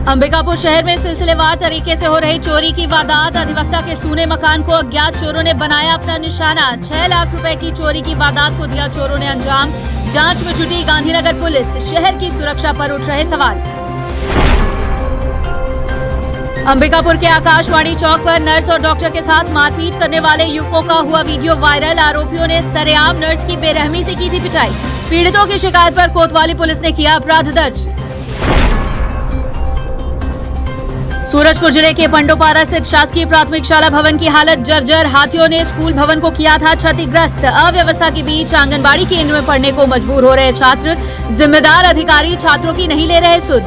अंबिकापुर शहर में सिलसिलेवार तरीके से हो रही चोरी की वारदात। अधिवक्ता के सूने मकान को अज्ञात चोरों ने बनाया अपना निशाना। 6 लाख रुपए की चोरी की वारदात को दिया चोरों ने अंजाम। जांच में जुटी गांधीनगर पुलिस। शहर की सुरक्षा पर उठ रहे सवाल। अंबिकापुर के आकाशवाणी चौक पर नर्स और डॉक्टर के साथ मारपीट करने वाले युवकों का हुआ वीडियो वायरल। आरोपियों ने सरेआम नर्स की बेरहमी से की थी पिटाई। पीड़ितों की शिकायत पर कोतवाली पुलिस ने किया अपराध दर्ज। सूरजपुर जिले के पंडोपारा स्थित शासकीय प्राथमिक शाला भवन की हालत जर्जर। हाथियों ने स्कूल भवन को किया था क्षतिग्रस्त। अव्यवस्था के बीच आंगनबाड़ी केंद्र में पढ़ने को मजबूर हो रहे छात्र। जिम्मेदार अधिकारी छात्रों की नहीं ले रहे सुध।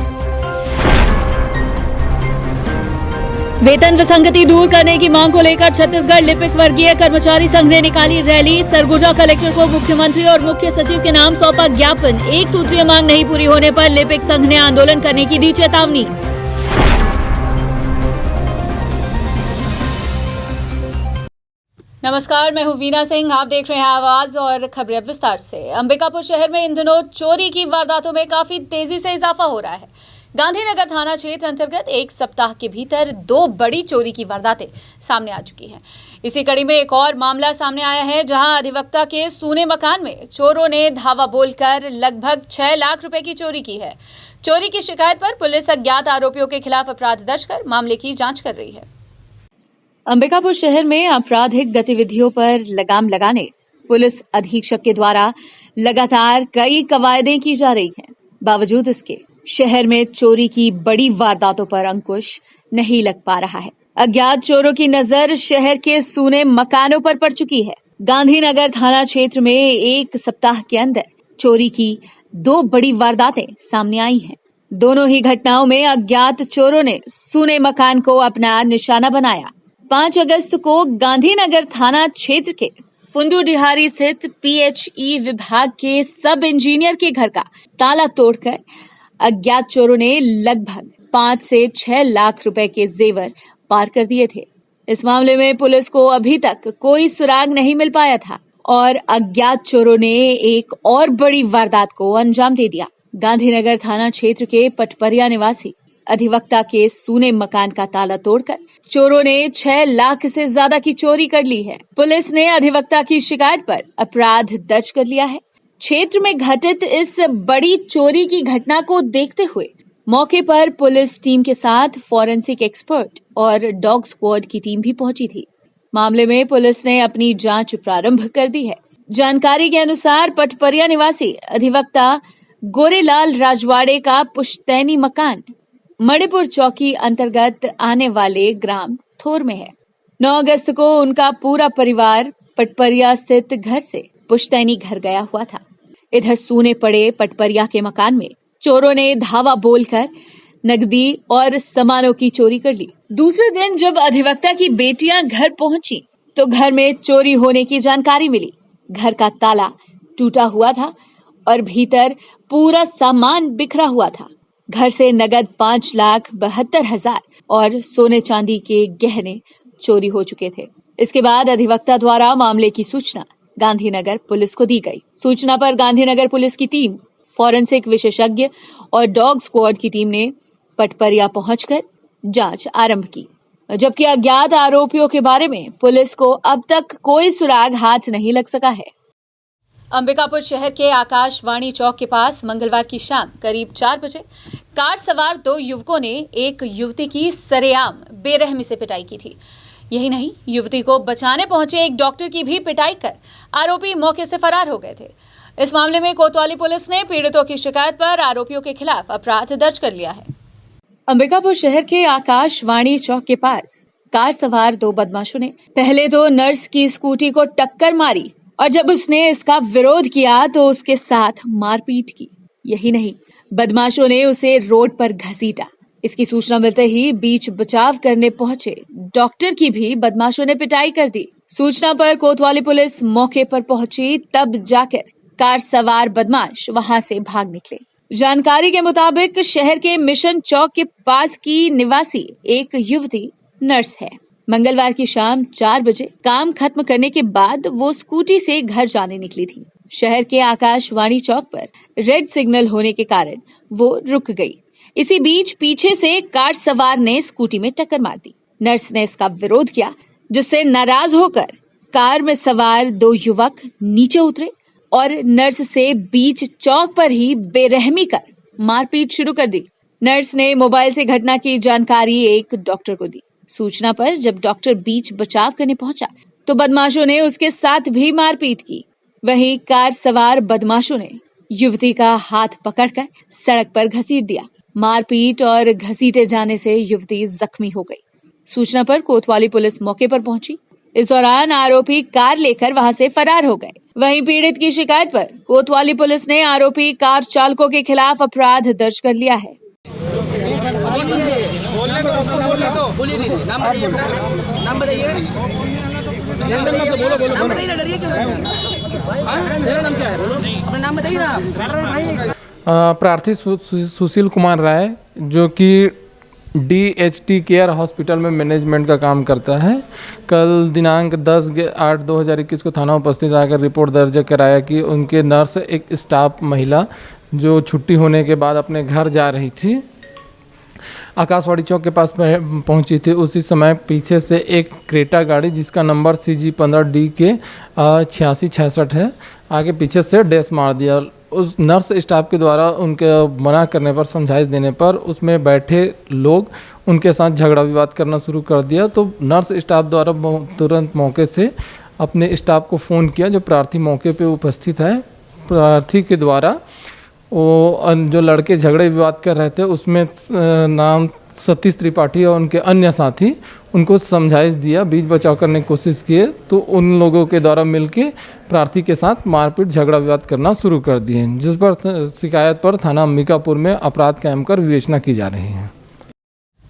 वेतन विसंगति दूर करने की मांग को लेकर छत्तीसगढ़ लिपिक वर्गीय कर्मचारी संघ ने निकाली रैली। सरगुजा कलेक्टर को मुख्यमंत्री और मुख्य सचिव के नाम सौंपा ज्ञापन। एक सूत्रीय मांग नहीं पूरी होने पर लिपिक संघ ने आंदोलन करने की दी चेतावनी। नमस्कार, मैं हूं वीना सिंह। आप देख रहे हैं आवाज और खबरें विस्तार से। अंबिकापुर शहर में इन दिनों चोरी की वारदातों में काफी तेजी से इजाफा हो रहा है। गांधीनगर थाना क्षेत्र अंतर्गत एक सप्ताह के भीतर 2 बड़ी चोरी की वारदातें सामने आ चुकी हैं। इसी कड़ी में एक और मामला सामने आया है, जहां अधिवक्ता के सूने मकान में चोरों ने धावा बोलकर लगभग 6 लाख रुपए की चोरी की है। चोरी की शिकायत पर पुलिस अज्ञात आरोपियों के खिलाफ अपराध दर्ज कर मामले की जांच कर रही है। अंबिकापुर शहर में आपराधिक गतिविधियों पर लगाम लगाने पुलिस अधीक्षक के द्वारा लगातार कई कवायदें की जा रही हैं। बावजूद इसके शहर में चोरी की बड़ी वारदातों पर अंकुश नहीं लग पा रहा है। अज्ञात चोरों की नजर शहर के सूने मकानों पर पड़ चुकी है। गांधीनगर थाना क्षेत्र में एक सप्ताह के अंदर चोरी की 2 बड़ी वारदातें सामने आई हैं। दोनों ही घटनाओं में अज्ञात चोरों ने सूने मकान को अपना निशाना बनाया। 5 अगस्त को गांधीनगर थाना क्षेत्र के फुंदूडिहारी स्थित PHE विभाग के सब इंजीनियर के घर का ताला तोड़कर अज्ञात चोरों ने लगभग 5 से 6 लाख रुपए के जेवर पार कर दिए थे। इस मामले में पुलिस को अभी तक कोई सुराग नहीं मिल पाया था और अज्ञात चोरों ने एक और बड़ी वारदात को अंजाम दे दिया। गांधीनगर थाना क्षेत्र के पटपरिया निवासी अधिवक्ता के सूने मकान का ताला तोड़कर चोरों ने 6 लाख से ज्यादा की चोरी कर ली है। पुलिस ने अधिवक्ता की शिकायत पर अपराध दर्ज कर लिया है। क्षेत्र में घटित इस बड़ी चोरी की घटना को देखते हुए मौके पर पुलिस टीम के साथ फॉरेंसिक एक्सपर्ट और डॉग स्क्वाड की टीम भी पहुंची थी। मामले में पुलिस ने अपनी जांच प्रारंभ कर दी है। जानकारी के अनुसार पटपरिया निवासी अधिवक्ता गोरेलाल राजवाड़े का पुश्तैनी मकान मणिपुर चौकी अंतर्गत आने वाले ग्राम थोर में है। 9 अगस्त को उनका पूरा परिवार पटपरिया स्थित घर से पुश्तैनी घर गया हुआ था। इधर सूने पड़े पटपरिया के मकान में चोरों ने धावा बोलकर नकदी और सामानों की चोरी कर ली। दूसरे दिन जब अधिवक्ता की बेटियां घर पहुंची तो घर में चोरी होने की जानकारी मिली। घर का ताला टूटा हुआ था और भीतर पूरा सामान बिखरा हुआ था। घर से नगद 5,72,000 और सोने चांदी के गहने चोरी हो चुके थे। इसके बाद अधिवक्ता द्वारा मामले की सूचना गांधीनगर पुलिस को दी गई। सूचना पर गांधीनगर पुलिस की टीम, फॉरेंसिक विशेषज्ञ और डॉग स्क्वाड की टीम ने पटपरिया पहुंचकर जांच आरंभ की, जबकि अज्ञात आरोपियों के बारे में पुलिस को अब तक कोई सुराग हाथ नहीं लग सका है। अंबिकापुर शहर के आकाशवाणी चौक के पास मंगलवार की शाम करीब 4 बजे कार सवार 2 युवकों ने एक युवती की सरेआम बेरहमी से पिटाई की थी। यही नहीं, युवती को बचाने पहुंचे एक डॉक्टर की भी पिटाई कर आरोपी मौके से फरार हो गए थे। इस मामले में कोतवाली पुलिस ने पीड़ितों की शिकायत पर आरोपियों के खिलाफ अपराध दर्ज कर लिया है। अंबिकापुर शहर के आकाशवाणी चौक के पास कार सवार 2 बदमाशों ने पहले तो नर्स की स्कूटी को टक्कर मारी और जब उसने इसका विरोध किया तो उसके साथ मारपीट की। यही नहीं, बदमाशों ने उसे रोड पर घसीटा। इसकी सूचना मिलते ही बीच बचाव करने पहुंचे डॉक्टर की भी बदमाशों ने पिटाई कर दी। सूचना पर कोतवाली पुलिस मौके पर पहुंची, तब जाकर कार सवार बदमाश वहां से भाग निकले। जानकारी के मुताबिक शहर के मिशन चौक के पास की निवासी एक युवती नर्स है। मंगलवार की शाम 4 बजे काम खत्म करने के बाद वो स्कूटी से घर जाने निकली थी। शहर के आकाशवाणी चौक पर रेड सिग्नल होने के कारण वो रुक गई। इसी बीच पीछे से कार सवार ने स्कूटी में टक्कर मार दी। नर्स ने इसका विरोध किया, जिससे नाराज होकर कार में सवार 2 युवक नीचे उतरे और नर्स से बीच चौक पर ही बेरहमी कर मारपीट शुरू कर दी। नर्स ने मोबाइल से घटना की जानकारी एक डॉक्टर को दी। सूचना पर जब डॉक्टर बीच बचाव करने पहुंचा तो बदमाशों ने उसके साथ भी मारपीट की। वहीं कार सवार बदमाशों ने युवती का हाथ पकड़कर सड़क पर घसीट दिया। मारपीट और घसीटे जाने से युवती जख्मी हो गई। सूचना पर कोतवाली पुलिस मौके पर पहुंची। इस दौरान आरोपी कार लेकर वहां से फरार हो गए। वहीं पीड़ित की शिकायत पर कोतवाली पुलिस ने आरोपी कार चालकों के खिलाफ अपराध दर्ज कर लिया है। प्रार्थी सुशील कुमार राय, जो कि DHT केयर हॉस्पिटल में मैनेजमेंट का काम करता है, कल दिनांक 10/8/2021 को थाना उपस्थित आकर रिपोर्ट दर्ज कराया कि उनके नर्स एक स्टाफ महिला जो छुट्टी होने के बाद अपने घर जा रही थी, आकाशवाणी चौक के पास पहुंची थी। उसी समय पीछे से एक क्रेटा गाड़ी जिसका नंबर CG15D के 8666 है, आगे पीछे से डैश मार दिया। उस नर्स स्टाफ के द्वारा उनके मना करने पर, समझाइश देने पर उसमें बैठे लोग उनके साथ झगड़ा विवाद करना शुरू कर दिया। तो नर्स स्टाफ द्वारा तुरंत मौके से अपने स्टाफ को फ़ोन किया, जो प्रार्थी मौके पे उपस्थित है। प्रार्थी के द्वारा वो जो लड़के झगड़े विवाद कर रहे थे उसमें नाम सतीश त्रिपाठी और उनके अन्य साथी उनको समझाइश दिया, बीच बचाव करने की कोशिश किए, तो उन लोगों के द्वारा मिलके प्रार्थी के साथ मारपीट झगड़ा विवाद करना शुरू कर दिए, जिस पर शिकायत पर थाना अंबिकापुर में अपराध कायम कर विवेचना की जा रही है।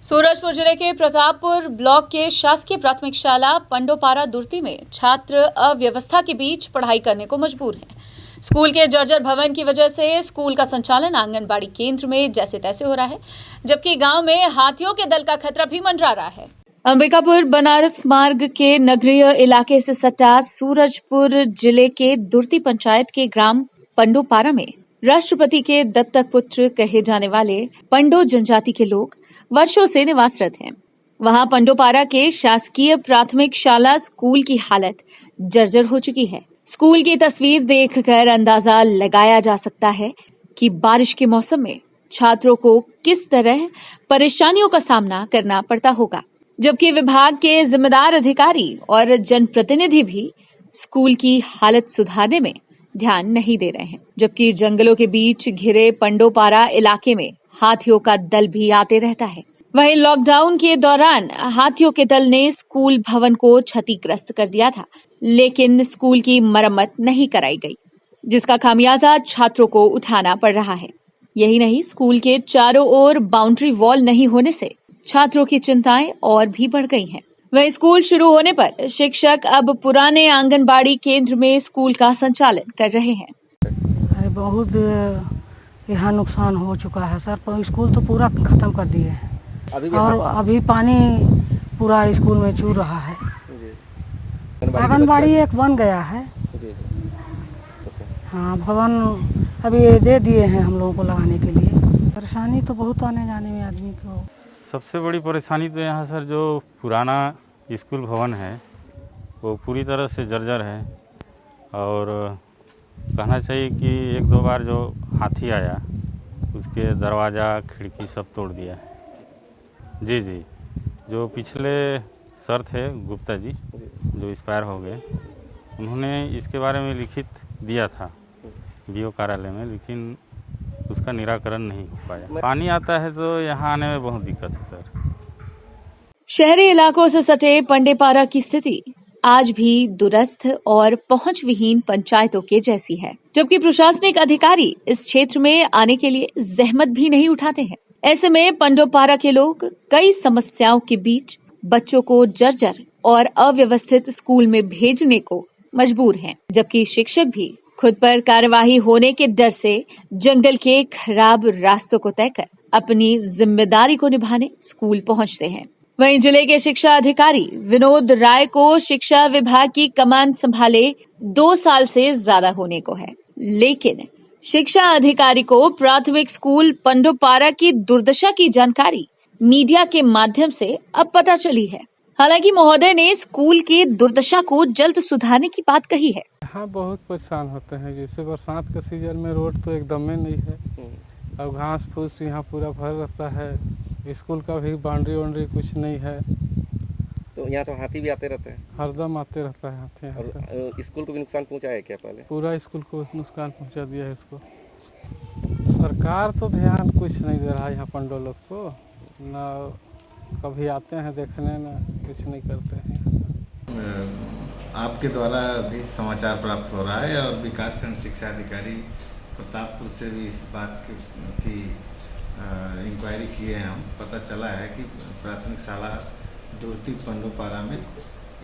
सूरजपुर जिले के प्रतापपुर ब्लॉक के शासकीय प्राथमिक शाला पंडोपारा दुर्ती में छात्र अव्यवस्था के बीच पढ़ाई करने को मजबूर हैं। स्कूल के जर्जर भवन की वजह से स्कूल का संचालन आंगनबाड़ी केंद्र में जैसे तैसे हो रहा है, जबकि गांव में हाथियों के दल का खतरा भी मंडरा रहा है। अंबिकापुर बनारस मार्ग के नगरीय इलाके से सटा सूरजपुर जिले के दुर्ती पंचायत के ग्राम पंडोपारा में राष्ट्रपति के दत्तक पुत्र कहे जाने वाले पंडो जनजाति के लोग वर्षों से निवासरत हैं। वहां पंडोपारा के शासकीय प्राथमिक शाला स्कूल की हालत जर्जर हो चुकी है। स्कूल की तस्वीर देखकर अंदाजा लगाया जा सकता है कि बारिश के मौसम में छात्रों को किस तरह परेशानियों का सामना करना पड़ता होगा, जबकि विभाग के जिम्मेदार अधिकारी और जनप्रतिनिधि भी स्कूल की हालत सुधारने में ध्यान नहीं दे रहे हैं। जबकि जंगलों के बीच घिरे पंडोपारा इलाके में हाथियों का दल भी आते रहता है। वहीं लॉकडाउन के दौरान हाथियों के दल ने स्कूल भवन को क्षतिग्रस्त कर दिया था, लेकिन स्कूल की मरम्मत नहीं कराई गई, जिसका खामियाजा छात्रों को उठाना पड़ रहा है। यही नहीं, स्कूल के चारों ओर बाउंड्री वॉल नहीं होने से छात्रों की चिंताएं और भी बढ़ गई हैं। वहीं स्कूल शुरू होने पर शिक्षक अब पुराने आंगनबाड़ी केंद्र में स्कूल का संचालन कर रहे हैं। अरे बहुत यहाँ नुकसान हो चुका है सर, पर स्कूल तो पूरा खत्म कर दिए हैं और अभी पानी पूरा स्कूल में चू रहा है। आंगनबाड़ी एक बन गया है, हाँ भवन अभी दे दिए हैं हम लोगों को लगाने के लिए। परेशानी तो बहुत आने जाने में आदमी को। सबसे बड़ी परेशानी तो यहाँ सर जो पुराना स्कूल भवन है वो पूरी तरह से जर्जर है, और कहना चाहिए कि 1-2 बार जो हाथी आया उसके दरवाज़ा खिड़की सब तोड़ दिया है। जी, जो पिछले सर थे गुप्ता जी जो एक्सपायर हो गए, उन्होंने इसके बारे में लिखित दिया था BO कार्यालय में, लेकिन उसका निराकरण नहीं हो पाया। पानी आता है तो यहाँ आने में बहुत दिक्कत है सर। शहरी इलाकों से सटे पंडेपारा की स्थिति आज भी दुरस्थ और पहुंच विहीन पंचायतों के जैसी है, जबकि प्रशासनिक अधिकारी इस क्षेत्र में आने के लिए जहमत भी नहीं उठाते हैं। ऐसे में पंडोपारा के लोग कई समस्याओं के बीच बच्चों को जर्जर और अव्यवस्थित स्कूल में भेजने को मजबूर हैं, जबकि शिक्षक भी खुद पर कार्यवाही होने के डर से जंगल के खराब रास्तों को तय कर अपनी जिम्मेदारी को निभाने स्कूल पहुंचते हैं। वहीं जिले के शिक्षा अधिकारी विनोद राय को शिक्षा विभाग की कमान संभाले 2 साल से ज्यादा होने को है, लेकिन शिक्षा अधिकारी को प्राथमिक स्कूल पंडोपारा की दुर्दशा की जानकारी मीडिया के माध्यम से अब पता चली है। हालांकि महोदय ने स्कूल की दुर्दशा को जल्द सुधारने की बात कही है। हाँ, बहुत परेशान होते हैं। जैसे बरसात के सीजन में रोड तो एकदम ही नहीं है और घास फूस यहाँ पूरा भर रहता है। स्कूल का भी बाउंड्री कुछ नहीं है। तो यहाँ तो हाथी भी आते रहते हैं, हरदम आते रहता है हाथी। और स्कूल को भी नुकसान पहुँचा है क्या? पहले पूरा स्कूल को नुकसान पहुँचा दिया है इसको। सरकार तो ध्यान कुछ नहीं दे रहा है यहाँ पंडो लोग को, ना कभी आते हैं देखने, ना कुछ नहीं करते हैं। आपके द्वारा भी समाचार प्राप्त हो रहा है और विकासखंड शिक्षा अधिकारी प्रतापपुर से भी इस बात की इंक्वायरी किए हैं हम। पता चला है कि प्राथमिक शाला दुर्ती पंडोपारा में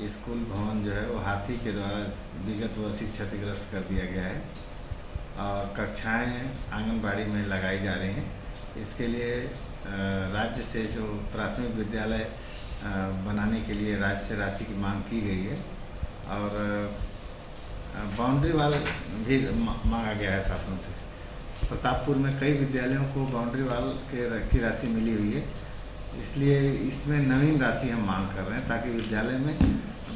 स्कूल भवन जो है वो हाथी के द्वारा विगत वर्ष ही क्षतिग्रस्त कर दिया गया है और कक्षाएं आंगनबाड़ी में लगाई जा रही हैं। इसके लिए राज्य से जो प्राथमिक विद्यालय बनाने के लिए राज्य से राशि की मांग की गई है और बाउंड्री वाल भी मांगा गया है शासन से। प्रतापपुर में कई विद्यालयों को बाउंड्री वाल की राशि मिली हुई है, इसलिए इसमें नवीन राशि हम मांग कर रहे हैं ताकि विद्यालय में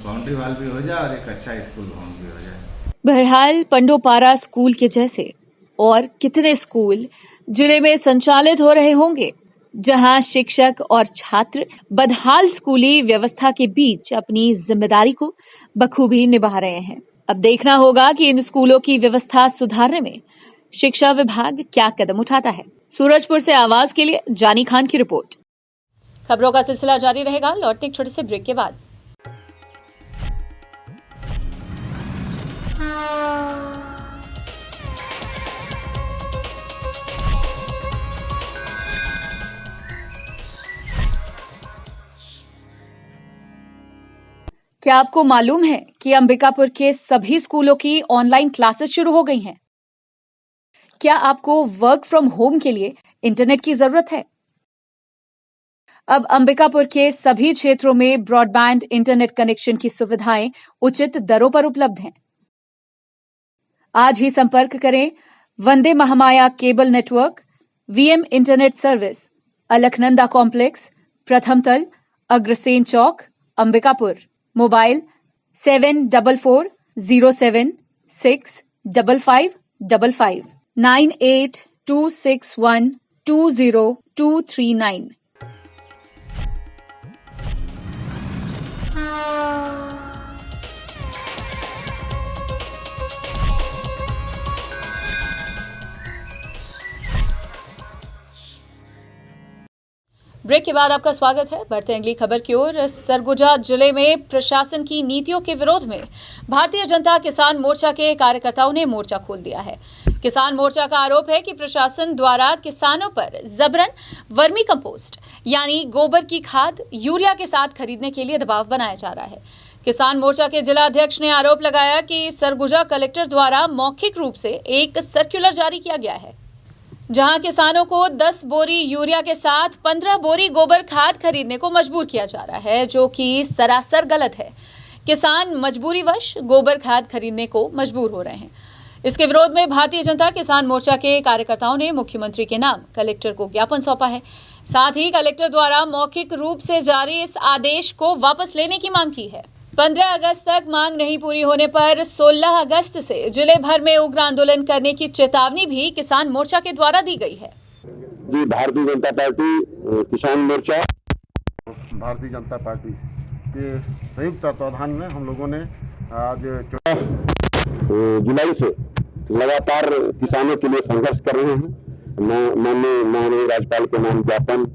बाउंड्री वाल भी हो जाए और एक अच्छा स्कूल भवन भी हो जाए। बहरहाल पंडोपारा स्कूल के जैसे और कितने स्कूल जिले में संचालित हो रहे होंगे जहां शिक्षक और छात्र बदहाल स्कूली व्यवस्था के बीच अपनी जिम्मेदारी को बखूबी निभा रहे हैं। अब देखना होगा कि इन स्कूलों की व्यवस्था सुधारने में शिक्षा विभाग क्या कदम उठाता है। सूरजपुर से आवाज के लिए जानी खान की रिपोर्ट। खबरों का सिलसिला जारी रहेगा, लौटते एक छोटे से ब्रेक के बाद। क्या आपको मालूम है कि अंबिकापुर के सभी स्कूलों की ऑनलाइन क्लासेस शुरू हो गई हैं? क्या आपको वर्क फ्रॉम होम के लिए इंटरनेट की जरूरत है? अब अंबिकापुर के सभी क्षेत्रों में ब्रॉडबैंड इंटरनेट कनेक्शन की सुविधाएं उचित दरों पर उपलब्ध हैं। आज ही संपर्क करें Vande Mahamaya cable network, VM internet service, Alaknanda complex, प्रथम तल, अग्रसेन चौक, अंबिकापुर। मोबाइल 7440765555 9826120239। ब्रेक के बाद आपका स्वागत है। बढ़ते हैं अगली खबर की ओर। सरगुजा जिले में प्रशासन की नीतियों के विरोध में भारतीय जनता किसान मोर्चा के कार्यकर्ताओं ने मोर्चा खोल दिया है। किसान मोर्चा का आरोप है कि प्रशासन द्वारा किसानों पर जबरन वर्मी कंपोस्ट यानी गोबर की खाद यूरिया के साथ खरीदने के लिए दबाव बनाया जा रहा है। किसान मोर्चा के जिला अध्यक्ष ने आरोप लगाया कि सरगुजा कलेक्टर द्वारा मौखिक रूप से एक सर्कुलर जारी किया गया है जहां किसानों को 10 बोरी यूरिया के साथ 15 बोरी गोबर खाद खरीदने को मजबूर किया जा रहा है, जो कि सरासर गलत है। किसान मजबूरीवश गोबर खाद खरीदने को मजबूर हो रहे हैं। इसके विरोध में भारतीय जनता किसान मोर्चा के कार्यकर्ताओं ने मुख्यमंत्री के नाम कलेक्टर को ज्ञापन सौंपा है। साथ ही कलेक्टर द्वारा मौखिक रूप से जारी इस आदेश को वापस लेने की मांग की है। 15 अगस्त तक मांग नहीं पूरी होने पर 16 अगस्त से जिले भर में उग्र आंदोलन करने की चेतावनी भी किसान मोर्चा के द्वारा दी गई है। जी, भारतीय जनता पार्टी किसान मोर्चा भारतीय जनता पार्टी के संयुक्त तत्वाधान में हम लोगों ने आज 14 जुलाई से लगातार किसानों के लिए संघर्ष कर रहे हैं। माननीय राज्यपाल के नाम ज्ञापन,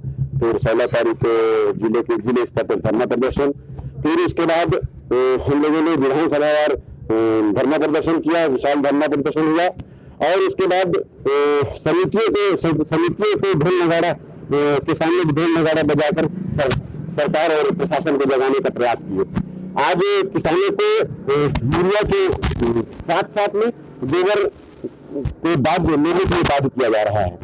फिर 16 तारीख को जिले स्तर पर धरना प्रदर्शन, फिर इसके बाद हम लोगों ने विधानसभावार धरना प्रदर्शन किया, विशाल धरना प्रदर्शन हुआ और उसके बाद समितियों को ढोल नगाड़ा किसानों को ढोल नगाड़ा बजाकर सरकार और प्रशासन को जगाने का प्रयास किए। आज किसानों को यूरिया के साथ में गोबर को बाद लेने के लिए बाध्य किया जा रहा है।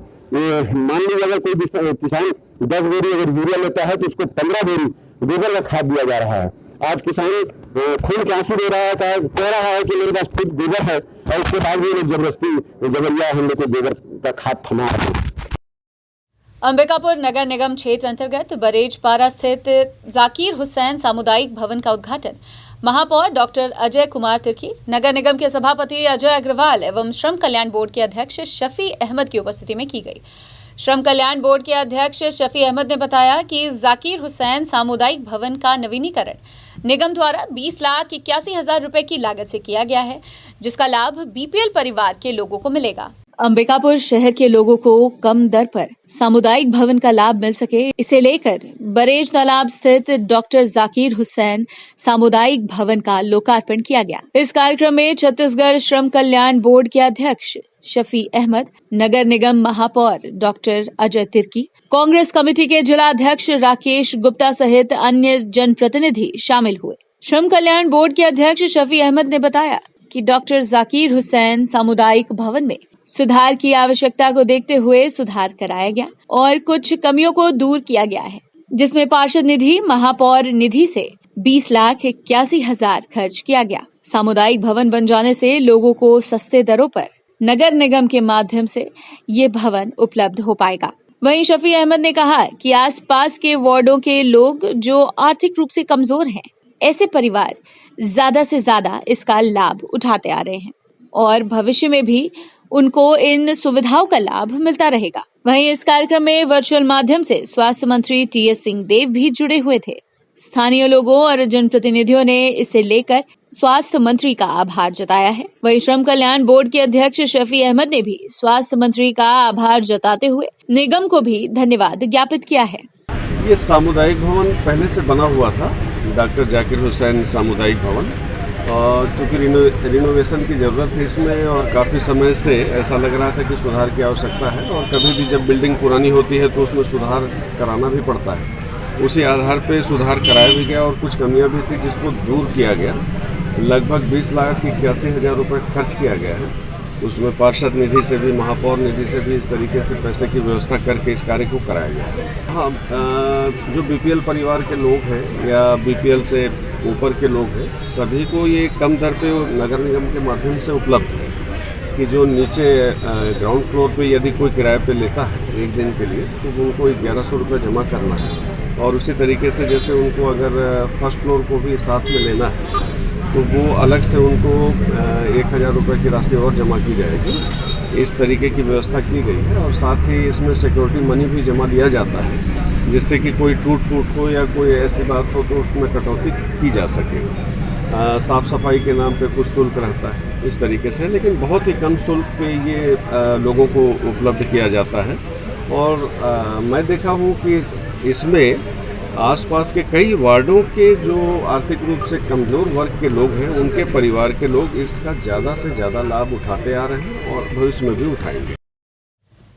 मान लीजिए अगर कोई किसान 10 बोरी अगर यूरिया लेता है तो उसको 15 बोरी गोबर का खाद दिया जा रहा है। आज किसान खून के आंसू दे रहा है, कह रहा है कि मेरे पास खुद गोबर है और उसके बाद भी लोग जबरिया हम लोग को गोबर का खाद थमा रहे हैं। अंबिकापुर नगर निगम क्षेत्र अंतर्गत बरेजपारा स्थित जाकिर हुसैन सामुदायिक भवन का उद्घाटन महापौर डॉक्टर अजय कुमार तिर्की, नगर निगम के सभापति अजय अग्रवाल एवं श्रम कल्याण बोर्ड के अध्यक्ष शफी अहमद की उपस्थिति में की गई। श्रम कल्याण बोर्ड के अध्यक्ष शफी अहमद ने बताया कि जाकिर हुसैन सामुदायिक भवन का नवीनीकरण निगम द्वारा 20,81,000 रुपए की लागत से किया गया है, जिसका लाभ बीपीएल परिवार के लोगों को मिलेगा। अंबिकापुर शहर के लोगों को कम दर पर सामुदायिक भवन का लाभ मिल सके, इसे लेकर बरेज तालाब स्थित डॉक्टर जाकिर हुसैन सामुदायिक भवन का लोकार्पण किया गया। इस कार्यक्रम में छत्तीसगढ़ श्रम कल्याण बोर्ड के अध्यक्ष शफी अहमद, नगर निगम महापौर डॉक्टर अजय तिर्की, कांग्रेस कमेटी के जिला अध्यक्ष राकेश गुप्ता सहित अन्य जनप्रतिनिधि शामिल हुए। श्रम कल्याण बोर्ड के अध्यक्ष शफी अहमद ने बताया कि डॉक्टर जाकिर हुसैन सामुदायिक भवन में सुधार की आवश्यकता को देखते हुए सुधार कराया गया और कुछ कमियों को दूर किया गया है, जिसमें पार्षद निधि, महापौर निधि से 20,81,000 खर्च किया गया। सामुदायिक भवन बन जाने से लोगों को सस्ते दरों पर नगर निगम के माध्यम से ये भवन उपलब्ध हो पाएगा। वहीं शफी अहमद ने कहा कि आसपास के वार्डों के लोग जो आर्थिक रूप से कमजोर हैं, ऐसे परिवार ज्यादा से ज्यादा इसका लाभ उठाते आ रहे हैं और भविष्य में भी उनको इन सुविधाओं का लाभ मिलता रहेगा। वहीं इस कार्यक्रम में वर्चुअल माध्यम से स्वास्थ्य मंत्री टीएस सिंहदेव भी जुड़े हुए थे। स्थानीय लोगों और जनप्रतिनिधियों ने इसे लेकर स्वास्थ्य मंत्री का आभार जताया है। वहीं श्रम कल्याण बोर्ड के अध्यक्ष शफी अहमद ने भी स्वास्थ्य मंत्री का आभार जताते हुए निगम को भी धन्यवाद ज्ञापित किया है। ये सामुदायिक भवन पहले से बना हुआ था, डॉक्टर जाकिर हुसैन सामुदायिक भवन, और चूँकि रिनोवेशन की ज़रूरत है इसमें और काफ़ी समय से ऐसा लग रहा था कि सुधार की आवश्यकता है और कभी भी जब बिल्डिंग पुरानी होती है तो उसमें सुधार कराना भी पड़ता है। उसी आधार पे सुधार कराया भी गया और कुछ कमियां भी थी जिसको दूर किया गया। लगभग 20,81,000 रुपये खर्च किया गया है। उसमें पार्षद निधि से भी, महापौर निधि से भी इस तरीके से पैसे की व्यवस्था करके इस कार्य को कराया गया। हाँ, जो बीपीएल परिवार के लोग हैं या बीपीएल से ऊपर के लोग हैं, सभी को ये कम दर पे नगर निगम के माध्यम से उपलब्ध है कि जो नीचे ग्राउंड फ्लोर पे यदि कोई किराए पे लेता है एक दिन के लिए तो उनको 1100 रुपये जमा करना है, और उसी तरीके से जैसे उनको अगर फर्स्ट फ्लोर को भी साथ में लेना है तो वो अलग से उनको 1,000 रुपये की राशि और जमा की जाएगी। इस तरीके की व्यवस्था की गई है और साथ ही इसमें सिक्योरिटी मनी भी जमा लिया जाता है, जिससे कि कोई टूट हो या कोई ऐसी बात हो तो उसमें कटौती की जा सके। साफ़ सफाई के नाम पे कुछ शुल्क रहता है इस तरीके से, लेकिन बहुत ही कम शुल्क पे ये लोगों को उपलब्ध किया जाता है। और मैं देखा हूँ कि इसमें आसपास के कई वार्डों के जो आर्थिक रूप से कमज़ोर वर्ग के लोग हैं, उनके परिवार के लोग इसका ज़्यादा से ज़्यादा लाभ उठाते आ रहे हैं और भविष्य में भी उठाएंगे।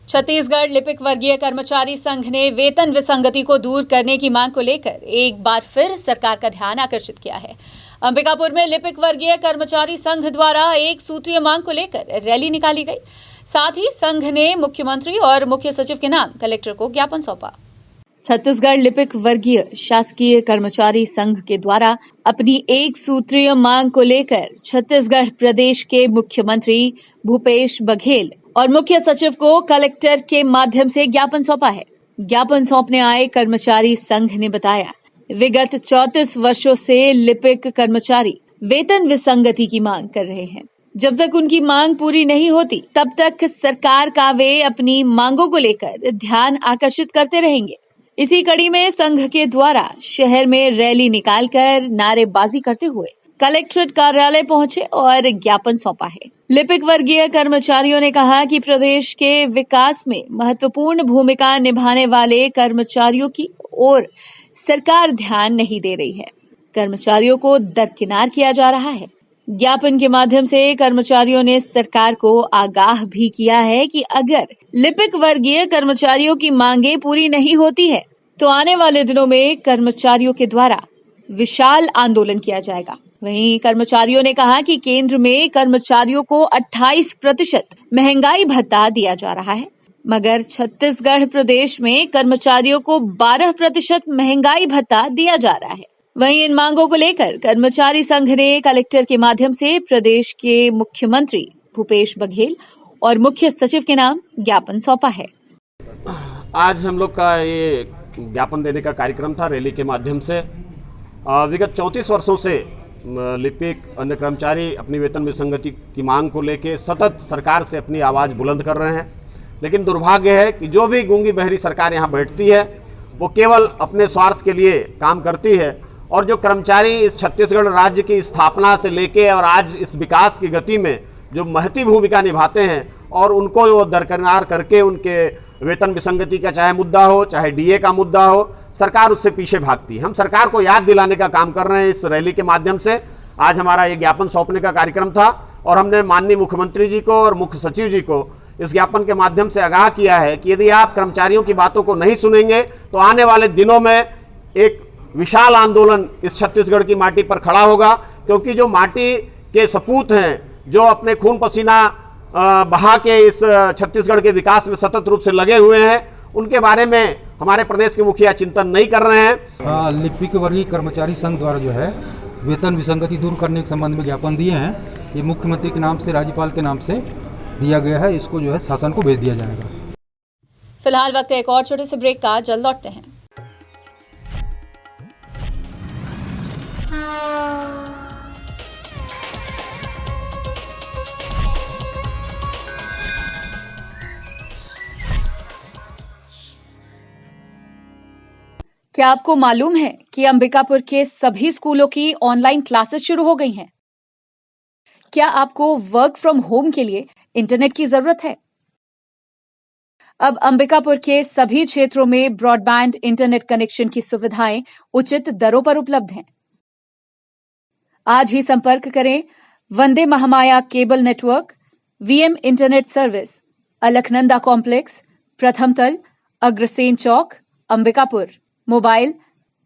छत्तीसगढ़ लिपिक वर्गीय कर्मचारी संघ ने वेतन विसंगति को दूर करने की मांग को लेकर एक बार फिर सरकार का ध्यान आकर्षित किया है। अंबिकापुर में लिपिक वर्गीय कर्मचारी संघ द्वारा एक सूत्रीय मांग को लेकर रैली निकाली गई। साथ ही संघ ने मुख्यमंत्री और मुख्य सचिव के नाम कलेक्टर को ज्ञापन सौंपा। छत्तीसगढ़ लिपिक वर्गीय शासकीय कर्मचारी संघ के द्वारा अपनी एक सूत्रीय मांग को लेकर छत्तीसगढ़ प्रदेश के मुख्यमंत्री भूपेश बघेल और मुख्य सचिव को कलेक्टर के माध्यम से ज्ञापन सौंपा है। ज्ञापन सौंपने आए कर्मचारी संघ ने बताया, विगत 34 वर्षों से लिपिक कर्मचारी वेतन विसंगति की मांग कर रहे हैं। जब तक उनकी मांग पूरी नहीं होती तब तक सरकार का वे अपनी मांगों को लेकर ध्यान आकर्षित करते रहेंगे। इसी कड़ी में संघ के द्वारा शहर में रैली निकालकर नारेबाजी करते हुए कलेक्ट्रेट कार्यालय पहुंचे और ज्ञापन सौंपा है। लिपिक वर्गीय कर्मचारियों ने कहा कि प्रदेश के विकास में महत्वपूर्ण भूमिका निभाने वाले कर्मचारियों की ओर सरकार ध्यान नहीं दे रही है। कर्मचारियों को दरकिनार किया जा रहा है। ज्ञापन के माध्यम से कर्मचारियों ने सरकार को आगाह भी किया है कि अगर लिपिक वर्गीय कर्मचारियों की मांगे पूरी नहीं होती है तो आने वाले दिनों में कर्मचारियों के द्वारा विशाल आंदोलन किया जाएगा। वहीं कर्मचारियों ने कहा कि केंद्र में कर्मचारियों को 28% महंगाई भत्ता दिया जा रहा है, मगर छत्तीसगढ़ प्रदेश में कर्मचारियों को 12% महंगाई भत्ता दिया जा रहा है। वहीं इन मांगों को लेकर कर्मचारी संघ ने कलेक्टर के माध्यम से प्रदेश के मुख्यमंत्री भूपेश बघेल और मुख्य सचिव के नाम ज्ञापन सौंपा है। आज हम लोग का ये ज्ञापन देने का कार्यक्रम था रैली के माध्यम से। विगत 34 वर्षों से लिपिक अन्य कर्मचारी अपनी वेतन विसंगति की मांग को लेके सतत सरकार से अपनी आवाज़ बुलंद कर रहे हैं, लेकिन दुर्भाग्य है कि जो भी गूंगी बहरी सरकार यहाँ बैठती है वो केवल अपने स्वार्थ के लिए काम करती है, और जो कर्मचारी इस छत्तीसगढ़ राज्य की स्थापना से लेके और आज इस विकास की गति में जो महती भूमिका निभाते हैं और उनको वो दरकिनार करके उनके वेतन विसंगति का चाहे मुद्दा हो चाहे डीए का मुद्दा हो, सरकार उससे पीछे भागती है। हम सरकार को याद दिलाने का काम कर रहे हैं इस रैली के माध्यम से। आज हमारा ये ज्ञापन सौंपने का कार्यक्रम था और हमने माननीय मुख्यमंत्री जी को और मुख्य सचिव जी को इस ज्ञापन के माध्यम से आगाह किया है कि यदि आप कर्मचारियों की बातों को नहीं सुनेंगे तो आने वाले दिनों में एक विशाल आंदोलन इस छत्तीसगढ़ की माटी पर खड़ा होगा, क्योंकि जो माटी के सपूत हैं, जो अपने खून पसीना बहा के इस छत्तीसगढ़ के विकास में सतत रूप से लगे हुए हैं, उनके बारे में हमारे प्रदेश के मुखिया चिंतन नहीं कर रहे हैं। लिपिक वर्गीय कर्मचारी संघ द्वारा जो है वेतन विसंगति दूर करने के संबंध में ज्ञापन दिए हैं। ये मुख्यमंत्री के नाम से, राज्यपाल के नाम से दिया गया है। इसको जो है शासन को भेज दिया जाएगा। फिलहाल वक्त एक और छोटे से ब्रेक का, जल्द लौटते हैं। क्या आपको मालूम है कि अंबिकापुर के सभी स्कूलों की ऑनलाइन क्लासेस शुरू हो गई हैं? क्या आपको वर्क फ्रॉम होम के लिए इंटरनेट की जरूरत है? अब अंबिकापुर के सभी क्षेत्रों में ब्रॉडबैंड इंटरनेट कनेक्शन की सुविधाएं उचित दरों पर उपलब्ध हैं। आज ही संपर्क करें Vande Mahamaya cable network, VM internet service, Alaknanda complex, प्रथम तल, अग्रसेन चौक, अंबिकापुर। मोबाइल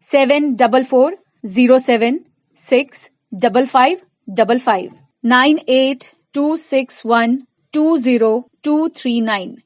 7440765555 9826120239।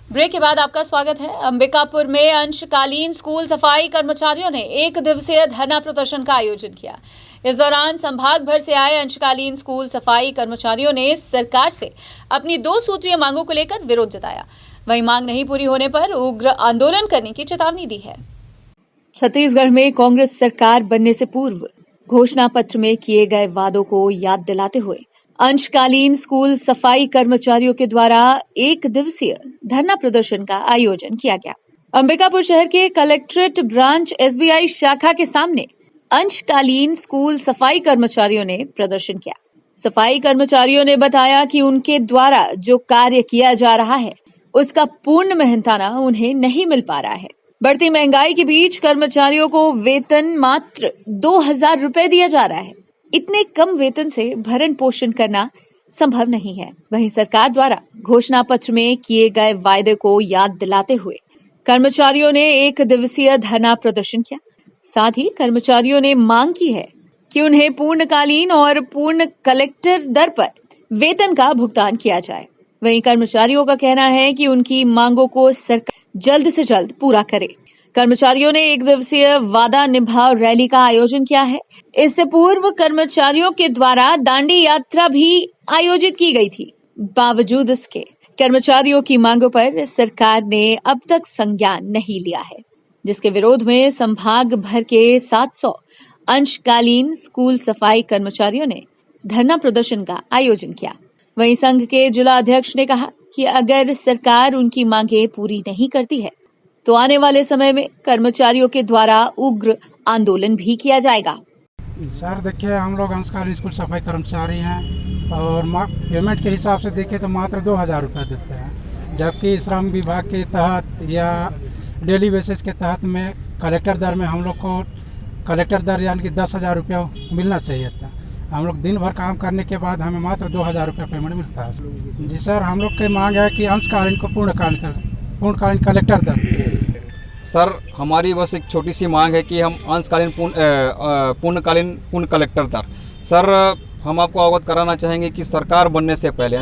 ब्रेक के बाद आपका स्वागत है। अंबिकापुर में अंशकालीन स्कूल सफाई कर्मचारियों ने एक दिवसीय धरना प्रदर्शन का आयोजन किया। इस दौरान संभाग भर से आए अंशकालीन स्कूल सफाई कर्मचारियों ने सरकार से अपनी 2 सूत्रीय मांगों को लेकर विरोध जताया। वहीं मांग नहीं पूरी होने पर उग्र आंदोलन करने की चेतावनी दी है। छत्तीसगढ़ में कांग्रेस सरकार बनने से पूर्व घोषणा पत्र में किए गए वादों को याद दिलाते हुए अंशकालीन स्कूल सफाई कर्मचारियों के द्वारा एक दिवसीय धरना प्रदर्शन का आयोजन किया गया। अंबिकापुर शहर के कलेक्ट्रेट ब्रांच एसबीआई शाखा के सामने अंशकालीन स्कूल सफाई कर्मचारियों ने प्रदर्शन किया। सफाई कर्मचारियों ने बताया कि उनके द्वारा जो कार्य किया जा रहा है उसका पूर्ण मेहनताना उन्हें नहीं मिल पा रहा है। बढ़ती महंगाई के बीच कर्मचारियों को वेतन मात्र 2000 रुपए दिया जा रहा है। इतने कम वेतन से भरण पोषण करना संभव नहीं है। वहीं सरकार द्वारा घोषणा पत्र में किए गए वायदे को याद दिलाते हुए कर्मचारियों ने एक दिवसीय धरना प्रदर्शन किया। साथ ही कर्मचारियों ने मांग की है कि उन्हें पूर्णकालीन और पूर्ण कलेक्टर दर पर वेतन का भुगतान किया जाए। वहीं कर्मचारियों का कहना है कि उनकी मांगों को सरकार जल्द से जल्द पूरा करे। कर्मचारियों ने एक दिवसीय वादा निभाओ रैली का आयोजन किया है। इससे पूर्व कर्मचारियों के द्वारा दांडी यात्रा भी आयोजित की गई थी। बावजूद इसके कर्मचारियों की मांगों पर सरकार ने अब तक संज्ञान नहीं लिया है, जिसके विरोध में संभाग भर के 700 अंशकालीन स्कूल सफाई कर्मचारियों ने धरना प्रदर्शन का आयोजन किया। वहीं संघ के जिला अध्यक्ष ने कहा कि अगर सरकार उनकी मांगे पूरी नहीं करती है तो आने वाले समय में कर्मचारियों के द्वारा उग्र आंदोलन भी किया जाएगा। सर देखिए, हम लोग अंशकालीन स्कूल सफाई कर्मचारी हैं और पेमेंट के हिसाब से देखें तो मात्र 2000 रुपये देते हैं, जबकि श्रम विभाग के तहत या डेली बेसिस के तहत में कलेक्टर दर में हम लोग को कलेक्टर दर यानी कि 10,000 रुपया मिलना चाहिए था। हम लोग दिन भर काम करने के बाद हमें मात्र 2000 रुपया पेमेंट मिलता है। जी सर, हम लोग की मांग है कि अंशकालीन को पूर्णकालीन कलेक्टर दर। सर, हमारी बस एक छोटी सी मांग है कि हम अंशकालीन पूर्णकालीन पूर्ण कलेक्टर दर। सर, हम आपको अवगत कराना चाहेंगे कि सरकार बनने से पहले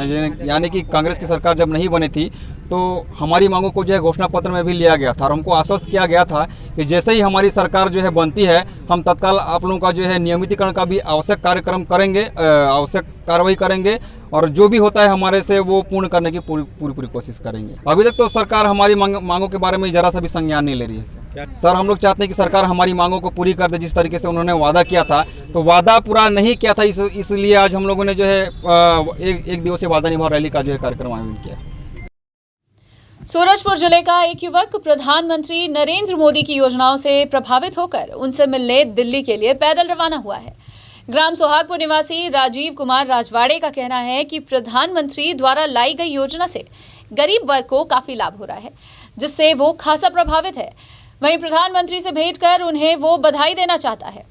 यानी कि कांग्रेस की सरकार जब नहीं बनी थी तो हमारी मांगों को जो है घोषणा पत्र में भी लिया गया था और हमको आश्वस्त किया गया था कि जैसे ही हमारी सरकार जो है बनती है हम तत्काल आप लोगों का जो है नियमितीकरण का भी आवश्यक कार्यक्रम करेंगे, आवश्यक कार्रवाई करेंगे और जो भी होता है हमारे से वो पूर्ण करने की पूरी कोशिश करेंगे। अभी तक तो सरकार हमारी मांगों के बारे में जरा सा भी संज्ञान नहीं ले रही है सर। हम लोग चाहते हैं कि सरकार हमारी मांगों को पूरी कर दे। जिस तरीके से उन्होंने वादा किया था तो वादा पूरा नहीं किया था, इसलिए आज हम लोगों ने जो है एक दिवसीय वादा निभाओ रैली का जो है कार्यक्रम आयोजित किया। सूरजपुर जिले का एक युवक प्रधानमंत्री नरेंद्र मोदी की योजनाओं से प्रभावित होकर उनसे मिलने दिल्ली के लिए पैदल रवाना हुआ है। ग्राम सोहागपुर निवासी राजीव कुमार राजवाड़े का कहना है कि प्रधानमंत्री द्वारा लाई गई योजना से गरीब वर्ग को काफी लाभ हो रहा है, जिससे वो खासा प्रभावित है। वहीं प्रधानमंत्री से भेंट कर उन्हें वो बधाई देना चाहता है।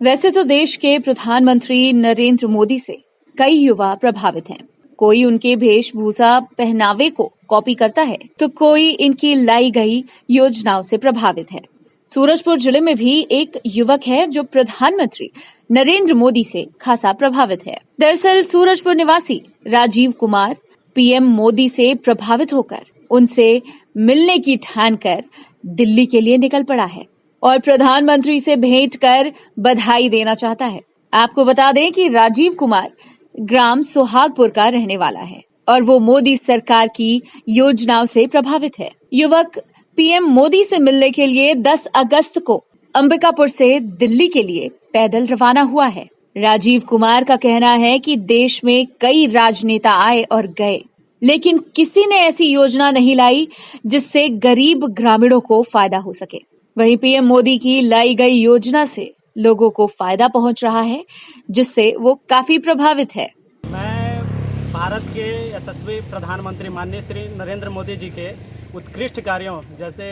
वैसे तो देश के प्रधानमंत्री नरेंद्र मोदी से कई युवा प्रभावित हैं। कोई उनके वेशभूषा पहनावे को कॉपी करता है तो कोई इनकी लाई गई योजनाओं से प्रभावित है। सूरजपुर जिले में भी एक युवक है जो प्रधानमंत्री नरेंद्र मोदी से खासा प्रभावित है। दरअसल सूरजपुर निवासी राजीव कुमार पीएम मोदी से प्रभावित होकर उनसे मिलने की ठान कर दिल्ली के लिए निकल पड़ा है और प्रधानमंत्री से भेंट कर बधाई देना चाहता है। आपको बता दें कि राजीव कुमार ग्राम सोहागपुर का रहने वाला है और वो मोदी सरकार की योजनाओं से प्रभावित है। युवक पीएम मोदी से मिलने के लिए 10 अगस्त को अंबिकापुर से दिल्ली के लिए पैदल रवाना हुआ है। राजीव कुमार का कहना है कि देश में कई राजनेता आए और गए, लेकिन किसी ने ऐसी योजना नहीं लाई जिससे गरीब ग्रामीणों को फायदा हो सके। वहीं पीएम मोदी की लाई गई योजना से लोगों को फायदा पहुंच रहा है, जिससे वो काफी प्रभावित है। मैं भारत के यशस्वी प्रधानमंत्री माननीय श्री नरेंद्र मोदी जी के उत्कृष्ट कार्यों, जैसे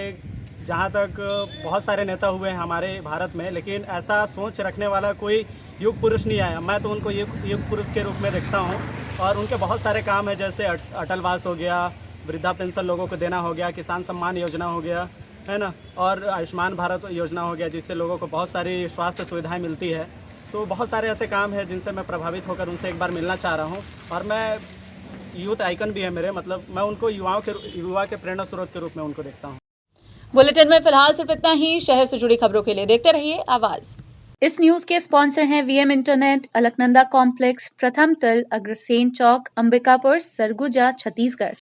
जहां तक बहुत सारे नेता हुए हैं हमारे भारत में, लेकिन ऐसा सोच रखने वाला कोई युग पुरुष नहीं आया। मैं तो उनको युग पुरुष के रूप में देखता हूं और उनके बहुत सारे काम है, जैसे अटलवास हो गया, वृद्धा पेंशन लोगों को देना हो गया, किसान सम्मान योजना हो गया, है ना, और आयुष्मान भारत योजना हो गया, जिससे लोगों को बहुत सारी स्वास्थ्य सुविधाएं मिलती है। तो बहुत सारे ऐसे काम हैं जिनसे मैं प्रभावित होकर उनसे एक बार मिलना चाह रहा हूं और मैं यूथ आइकन भी है मेरे, मतलब मैं उनको युवा के प्रेरणा स्रोत के रूप में उनको देखता हूं। बुलेटिन में फिलहाल सिर्फ इतना ही। शहर से जुड़ी खबरों के लिए देखते रहिए आवाज। इस न्यूज के स्पॉन्सर हैं वीएम इंटरनेट, अलकनंदा कॉम्प्लेक्स, प्रथम तल, अग्रसेन चौक, अंबिकापुर, सरगुजा, छत्तीसगढ़।